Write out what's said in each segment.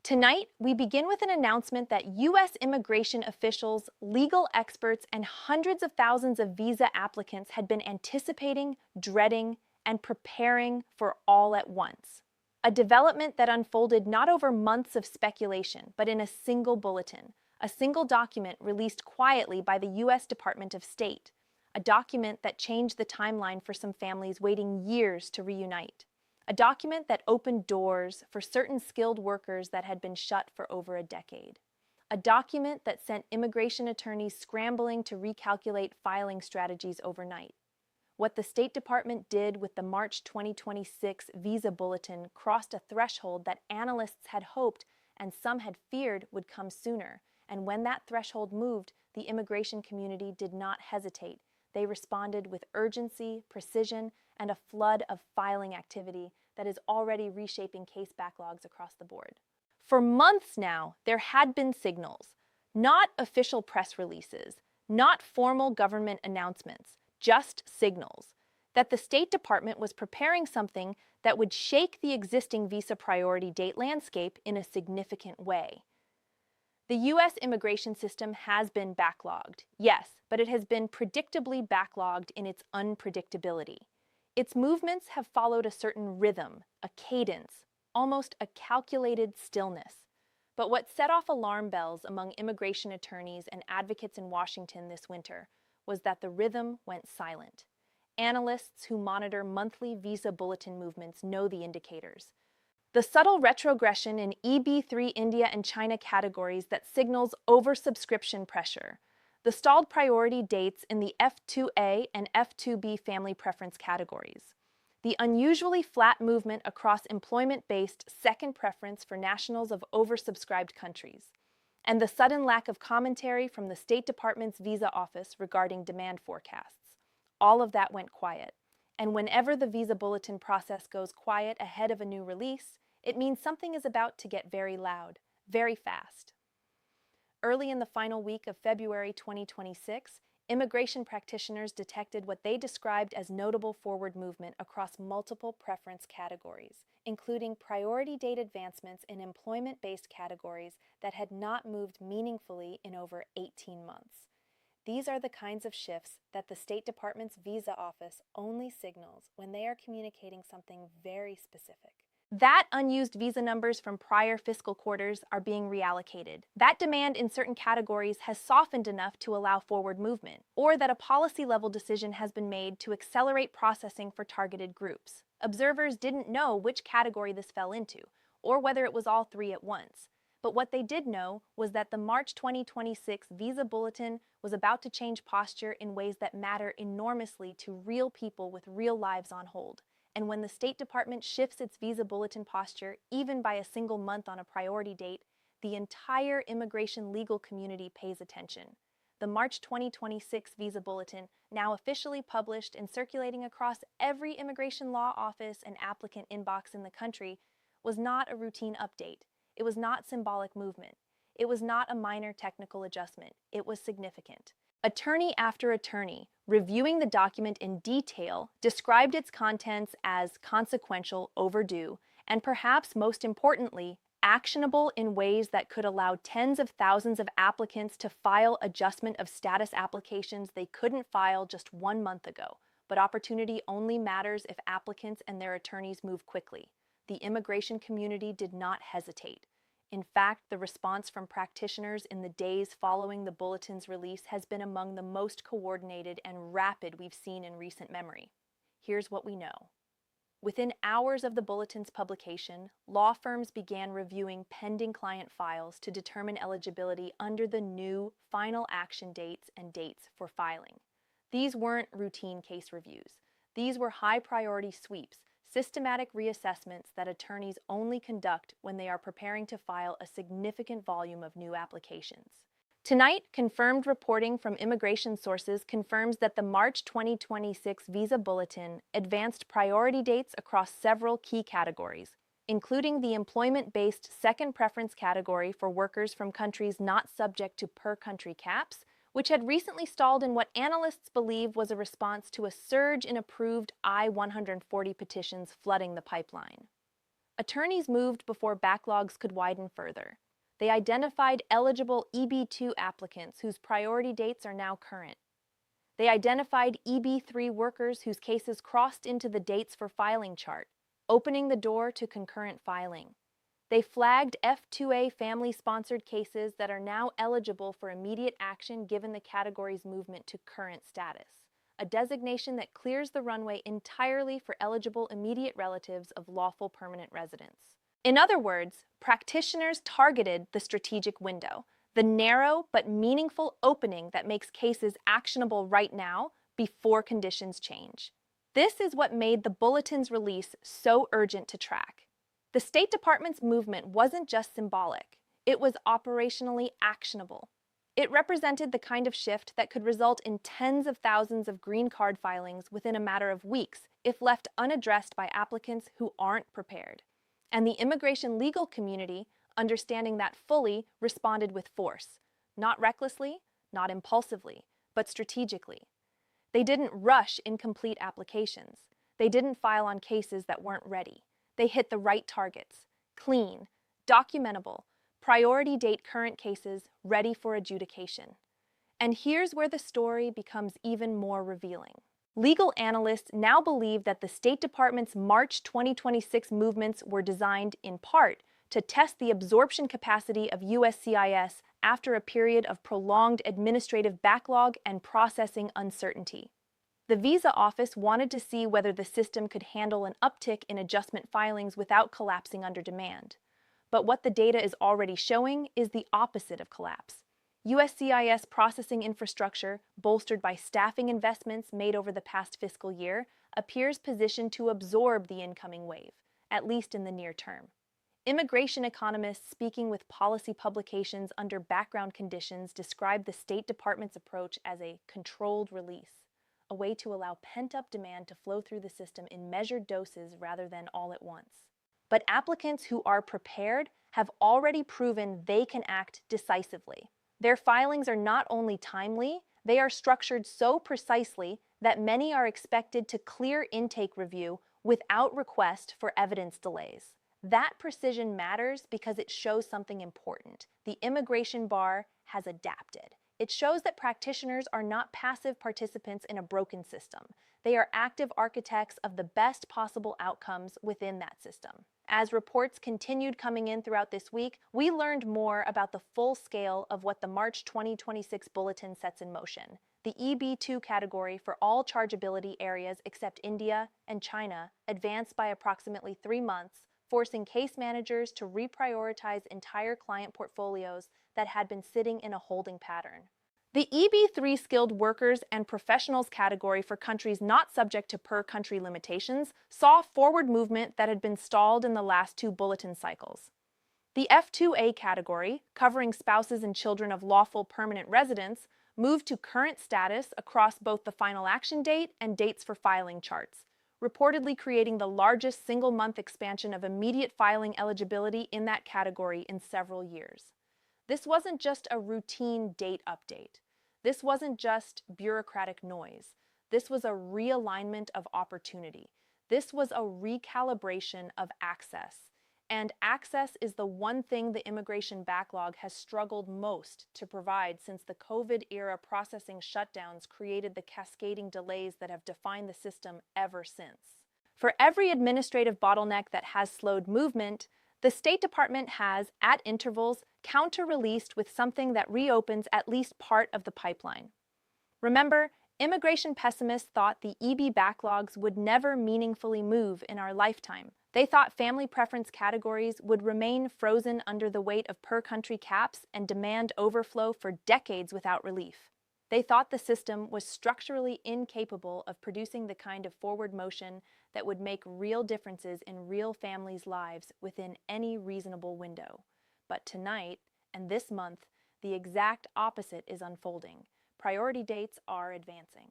Tonight, we begin with an announcement that U.S. immigration officials, legal experts, and hundreds of thousands of visa applicants had been anticipating, dreading, and preparing for all at once. A development that unfolded not over months of speculation, but in a single bulletin, a single document released quietly by the U.S. Department of State, a document that changed the timeline for some families waiting years to reunite. A document that opened doors for certain skilled workers that had been shut for over a decade. A document that sent immigration attorneys scrambling to recalculate filing strategies overnight. What the State Department did with the March 2026 Visa Bulletin crossed a threshold that analysts had hoped and some had feared would come sooner. And when that threshold moved, the immigration community did not hesitate. They responded with urgency, precision, and a flood of filing activity that is already reshaping case backlogs across the board. For months now, there had been signals, not official press releases, not formal government announcements, just signals, that the State Department was preparing something that would shake the existing visa priority date landscape in a significant way. The U.S. immigration system has been backlogged, yes, but it has been predictably backlogged in its unpredictability. Its movements have followed a certain rhythm, a cadence, almost a calculated stillness. But what set off alarm bells among immigration attorneys and advocates in Washington this winter was that the rhythm went silent. Analysts who monitor monthly Visa Bulletin movements know the indicators. The subtle retrogression in EB3 India and China categories that signals oversubscription pressure. The stalled priority dates in the F2A and F2B family preference categories. The unusually flat movement across employment-based second preference for nationals of oversubscribed countries. And the sudden lack of commentary from the State Department's visa office regarding demand forecasts. All of that went quiet. And whenever the Visa Bulletin process goes quiet ahead of a new release, it means something is about to get very loud, very fast. Early in the final week of February 2026, immigration practitioners detected what they described as notable forward movement across multiple preference categories, including priority date advancements in employment-based categories that had not moved meaningfully in over 18 months. These are the kinds of shifts that the State Department's visa office only signals when they are communicating something very specific. That unused visa numbers from prior fiscal quarters are being reallocated. That demand in certain categories has softened enough to allow forward movement, or that a policy-level decision has been made to accelerate processing for targeted groups. Observers didn't know which category this fell into, or whether it was all three at once. But what they did know was that the March 2026 Visa Bulletin was about to change posture in ways that matter enormously to real people with real lives on hold. And when the State Department shifts its Visa Bulletin posture, even by a single month on a priority date, the entire immigration legal community pays attention. The March 2026 Visa Bulletin, now officially published and circulating across every immigration law office and applicant inbox in the country, was not a routine update. It was not symbolic movement. It was not a minor technical adjustment. It was significant. Attorney after attorney, reviewing the document in detail, described its contents as consequential, overdue, and perhaps most importantly, actionable in ways that could allow tens of thousands of applicants to file adjustment of status applications they couldn't file just 1 month ago. But opportunity only matters if applicants and their attorneys move quickly. The immigration community did not hesitate. In fact, the response from practitioners in the days following the bulletin's release has been among the most coordinated and rapid we've seen in recent memory. Here's what we know. Within hours of the bulletin's publication, law firms began reviewing pending client files to determine eligibility under the new final action dates and dates for filing. These weren't routine case reviews. These were high-priority sweeps, systematic reassessments that attorneys only conduct when they are preparing to file a significant volume of new applications. Tonight, confirmed reporting from immigration sources confirms that the March 2026 Visa Bulletin advanced priority dates across several key categories, including the employment-based second preference category for workers from countries not subject to per-country caps, which had recently stalled in what analysts believe was a response to a surge in approved I-140 petitions flooding the pipeline. Attorneys moved before backlogs could widen further. They identified eligible EB2 applicants whose priority dates are now current. They identified EB3 workers whose cases crossed into the dates for filing chart, opening the door to concurrent filing. They flagged F2A family-sponsored cases that are now eligible for immediate action given the category's movement to current status, a designation that clears the runway entirely for eligible immediate relatives of lawful permanent residents. In other words, practitioners targeted the strategic window, the narrow but meaningful opening that makes cases actionable right now before conditions change. This is what made the Bulletin's release so urgent to track. The State Department's movement wasn't just symbolic, it was operationally actionable. It represented the kind of shift that could result in tens of thousands of green card filings within a matter of weeks if left unaddressed by applicants who aren't prepared. And the immigration legal community, understanding that fully, responded with force. Not recklessly, not impulsively, but strategically. They didn't rush incomplete applications. They didn't file on cases that weren't ready. They hit the right targets, clean, documentable, priority date current cases ready for adjudication. And here's where the story becomes even more revealing. Legal analysts now believe that the State Department's March 2026 movements were designed, in part, to test the absorption capacity of USCIS after a period of prolonged administrative backlog and processing uncertainty. The Visa Office wanted to see whether the system could handle an uptick in adjustment filings without collapsing under demand. But what the data is already showing is the opposite of collapse. USCIS processing infrastructure, bolstered by staffing investments made over the past fiscal year, appears positioned to absorb the incoming wave, at least in the near term. Immigration economists speaking with policy publications under background conditions describe the State Department's approach as a controlled release, a way to allow pent-up demand to flow through the system in measured doses rather than all at once. But applicants who are prepared have already proven they can act decisively. Their filings are not only timely, they are structured so precisely that many are expected to clear intake review without request for evidence delays. That precision matters because it shows something important. The immigration bar has adapted. It shows that practitioners are not passive participants in a broken system. They are active architects of the best possible outcomes within that system. As reports continued coming in throughout this week, we learned more about the full scale of what the March 2026 Bulletin sets in motion. The EB2 category for all chargeability areas except India and China advanced by approximately 3 months, forcing case managers to reprioritize entire client portfolios that had been sitting in a holding pattern. The EB3 skilled workers and professionals category for countries not subject to per-country limitations saw forward movement that had been stalled in the last 2 bulletin cycles. The F2A category, covering spouses and children of lawful permanent residents, moved to current status across both the final action date and dates for filing charts, reportedly creating the largest single-month expansion of immediate filing eligibility in that category in several years. This wasn't just a routine date update. This wasn't just bureaucratic noise. This was a realignment of opportunity. This was a recalibration of access. And access is the one thing the immigration backlog has struggled most to provide since the COVID-era processing shutdowns created the cascading delays that have defined the system ever since. For every administrative bottleneck that has slowed movement, the State Department has, at intervals, counter-released with something that reopens at least part of the pipeline. Remember, immigration pessimists thought the EB backlogs would never meaningfully move in our lifetime. They thought family preference categories would remain frozen under the weight of per-country caps and demand overflow for decades without relief. They thought the system was structurally incapable of producing the kind of forward motion that would make real differences in real families' lives within any reasonable window. But tonight, and this month, the exact opposite is unfolding. Priority dates are advancing.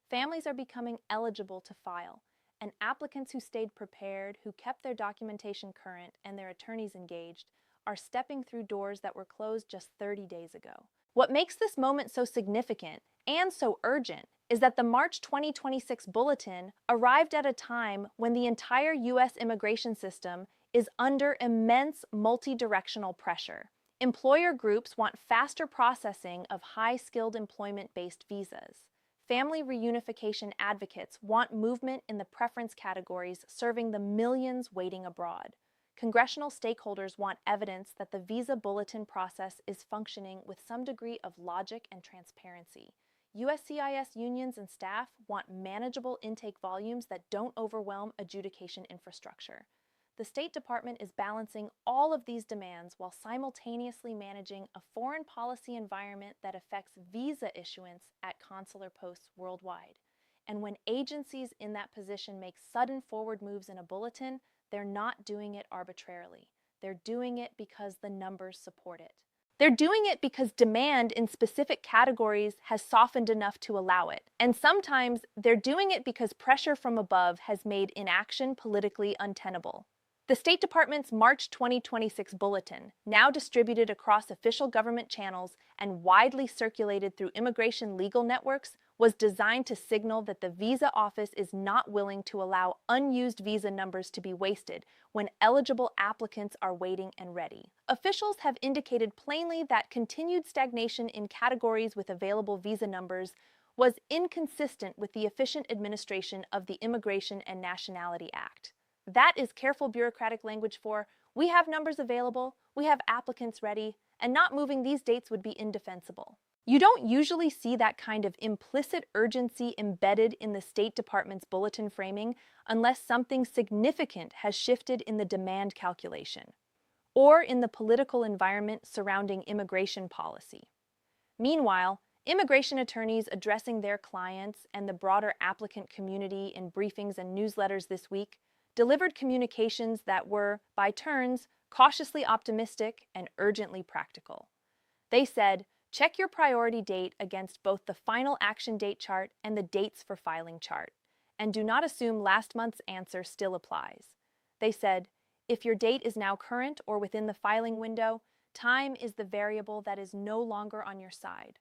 Families are becoming eligible to file, and applicants who stayed prepared, who kept their documentation current and their attorneys engaged, are stepping through doors that were closed just 30 days ago. What makes this moment so significant and so urgent is that the March 2026 Bulletin arrived at a time when the entire U.S. immigration system is under immense multi-directional pressure. Employer groups want faster processing of high-skilled employment-based visas. Family reunification advocates want movement in the preference categories, serving the millions waiting abroad. Congressional stakeholders want evidence that the Visa Bulletin process is functioning with some degree of logic and transparency. USCIS unions and staff want manageable intake volumes that don't overwhelm adjudication infrastructure. The State Department is balancing all of these demands while simultaneously managing a foreign policy environment that affects visa issuance at consular posts worldwide. And when agencies in that position make sudden forward moves in a bulletin, they're not doing it arbitrarily. They're doing it because the numbers support it. They're doing it because demand in specific categories has softened enough to allow it. And sometimes they're doing it because pressure from above has made inaction politically untenable. The State Department's March 2026 bulletin, now distributed across official government channels and widely circulated through immigration legal networks, was designed to signal that the visa office is not willing to allow unused visa numbers to be wasted when eligible applicants are waiting and ready. Officials have indicated plainly that continued stagnation in categories with available visa numbers was inconsistent with the efficient administration of the Immigration and Nationality Act. That is careful bureaucratic language for, we have numbers available, we have applicants ready, and not moving these dates would be indefensible. You don't usually see that kind of implicit urgency embedded in the State Department's bulletin framing unless something significant has shifted in the demand calculation or in the political environment surrounding immigration policy. Meanwhile, immigration attorneys addressing their clients and the broader applicant community in briefings and newsletters this week delivered communications that were, by turns, cautiously optimistic and urgently practical. They said, check your priority date against both the final action date chart and the dates for filing chart, and do not assume last month's answer still applies. They said, if your date is now current or within the filing window, time is the variable that is no longer on your side.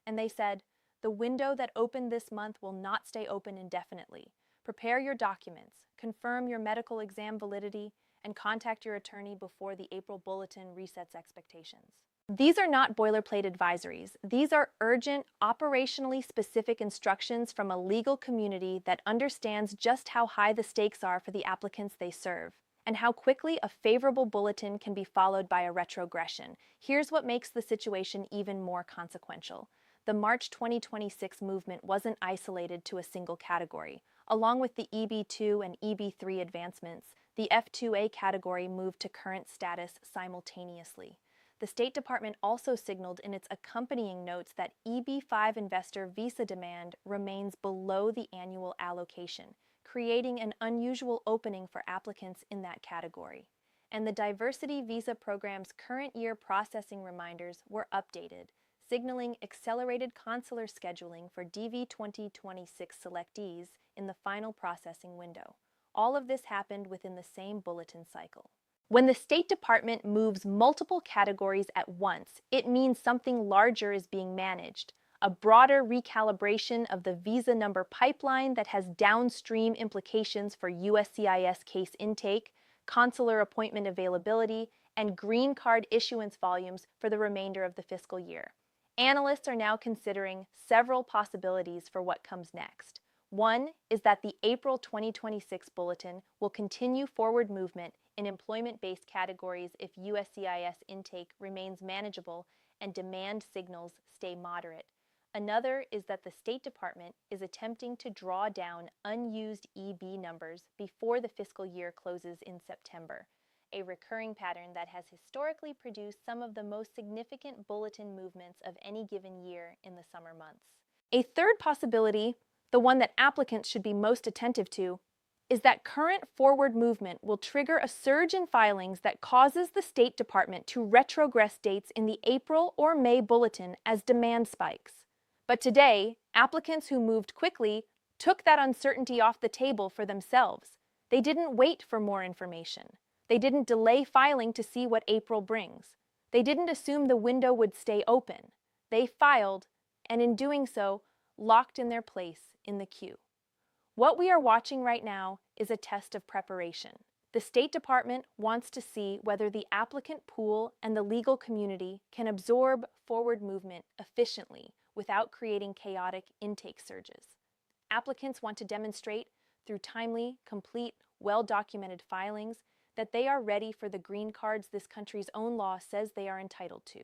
And they said, the window that opened this month will not stay open indefinitely. Prepare your documents, confirm your medical exam validity, and contact your attorney before the April bulletin resets expectations. These are not boilerplate advisories. These are urgent, operationally specific instructions from a legal community that understands just how high the stakes are for the applicants they serve, and how quickly a favorable bulletin can be followed by a retrogression. Here's what makes the situation even more consequential. The March 2026 movement wasn't isolated to a single category. Along with the EB2 and EB3 advancements, the F2A category moved to current status simultaneously. The State Department also signaled in its accompanying notes that EB5 investor visa demand remains below the annual allocation, creating an unusual opening for applicants in that category. And the Diversity Visa Program's current year processing reminders were updated, signaling accelerated consular scheduling for DV 2026 selectees in the final processing window. All of this happened within the same bulletin cycle. When the State Department moves multiple categories at once, it means something larger is being managed, a broader recalibration of the visa number pipeline that has downstream implications for USCIS case intake, consular appointment availability, and green card issuance volumes for the remainder of the fiscal year. Analysts are now considering several possibilities for what comes next. One is that the April 2026 bulletin will continue forward movement in employment-based categories if USCIS intake remains manageable and demand signals stay moderate. Another is that the State Department is attempting to draw down unused EB numbers before the fiscal year closes in September, a recurring pattern that has historically produced some of the most significant bulletin movements of any given year in the summer months. A third possibility, the one that applicants should be most attentive to, is that current forward movement will trigger a surge in filings that causes the State Department to retrogress dates in the April or May bulletin as demand spikes. But today, applicants who moved quickly took that uncertainty off the table for themselves. They didn't wait for more information. They didn't delay filing to see what April brings. They didn't assume the window would stay open. They filed, and in doing so, locked in their place in the queue. What we are watching right now is a test of preparation. The State Department wants to see whether the applicant pool and the legal community can absorb forward movement efficiently without creating chaotic intake surges. Applicants want to demonstrate through timely, complete, well-documented filings that they are ready for the green cards this country's own law says they are entitled to.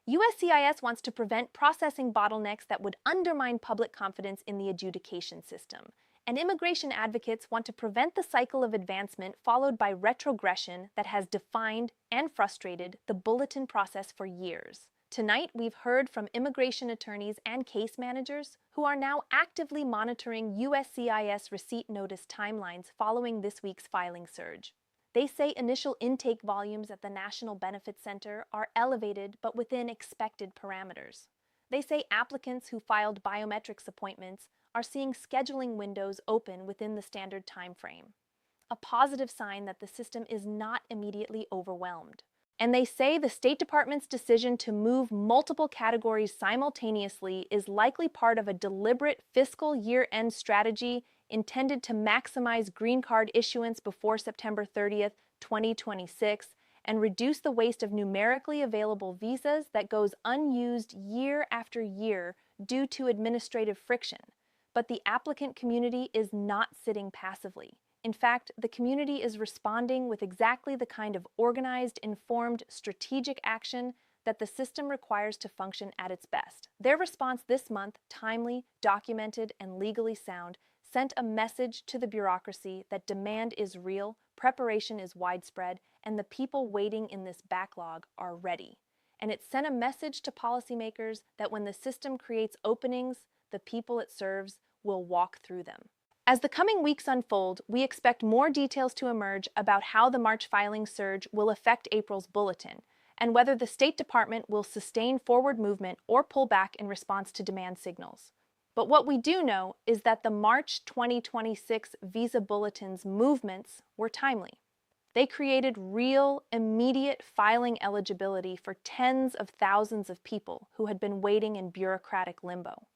USCIS wants to prevent processing bottlenecks that would undermine public confidence in the adjudication system. And immigration advocates want to prevent the cycle of advancement followed by retrogression that has defined and frustrated the bulletin process for years. Tonight, we've heard from immigration attorneys and case managers who are now actively monitoring USCIS receipt notice timelines following this week's filing surge. They say initial intake volumes at the National Benefit Center are elevated but within expected parameters. They say applicants who filed biometrics appointments are seeing scheduling windows open within the standard time frame, a positive sign that the system is not immediately overwhelmed. And they say the State Department's decision to move multiple categories simultaneously is likely part of a deliberate fiscal year-end strategy intended to maximize green card issuance before September 30th, 2026, and reduce the waste of numerically available visas that goes unused year after year due to administrative friction. But the applicant community is not sitting passively. In fact, the community is responding with exactly the kind of organized, informed, strategic action that the system requires to function at its best. Their response this month, timely, documented, and legally sound, sent a message to the bureaucracy that demand is real, preparation is widespread, and the people waiting in this backlog are ready. And it sent a message to policymakers that when the system creates openings, the people it serves will walk through them. As the coming weeks unfold, we expect more details to emerge about how the March filing surge will affect April's bulletin, and whether the State Department will sustain forward movement or pull back in response to demand signals. But what we do know is that the March 2026 Visa Bulletins movements were timely. They created real, immediate filing eligibility for tens of thousands of people who had been waiting in bureaucratic limbo.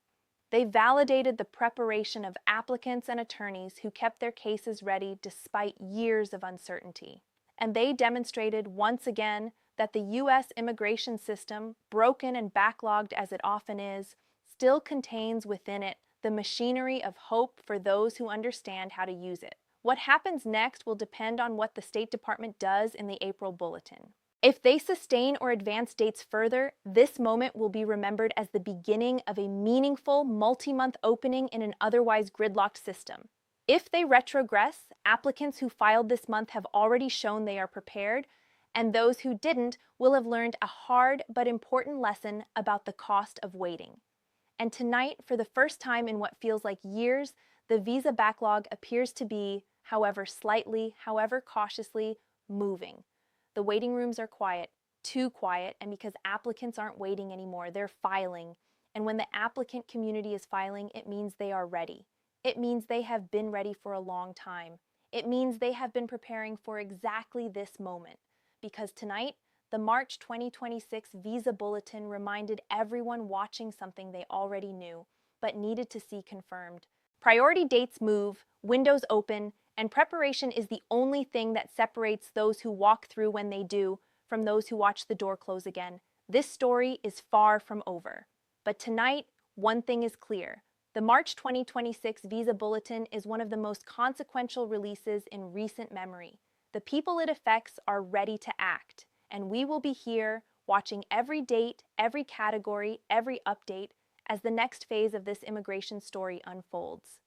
They validated the preparation of applicants and attorneys who kept their cases ready despite years of uncertainty. And they demonstrated once again that the U.S. immigration system, broken and backlogged as it often is, still contains within it the machinery of hope for those who understand how to use it. What happens next will depend on what the State Department does in the April Bulletin. If they sustain or advance dates further, this moment will be remembered as the beginning of a meaningful multi-month opening in an otherwise gridlocked system. If they retrogress, applicants who filed this month have already shown they are prepared, and those who didn't will have learned a hard but important lesson about the cost of waiting. And tonight, for the first time in what feels like years, the visa backlog appears to be, however slightly, however cautiously, moving. The waiting rooms are quiet, too quiet, and because applicants aren't waiting anymore, they're filing. And when the applicant community is filing, it means they are ready. It means they have been ready for a long time. It means they have been preparing for exactly this moment. Because tonight, the March 2026 Visa Bulletin reminded everyone watching something they already knew, but needed to see confirmed. Priority dates move, windows open, and preparation is the only thing that separates those who walk through when they do from those who watch the door close again. This story is far from over. But tonight, one thing is clear. The March 2026 Visa Bulletin is one of the most consequential releases in recent memory. The people it affects are ready to act, and we will be here watching every date, every category, every update as the next phase of this immigration story unfolds.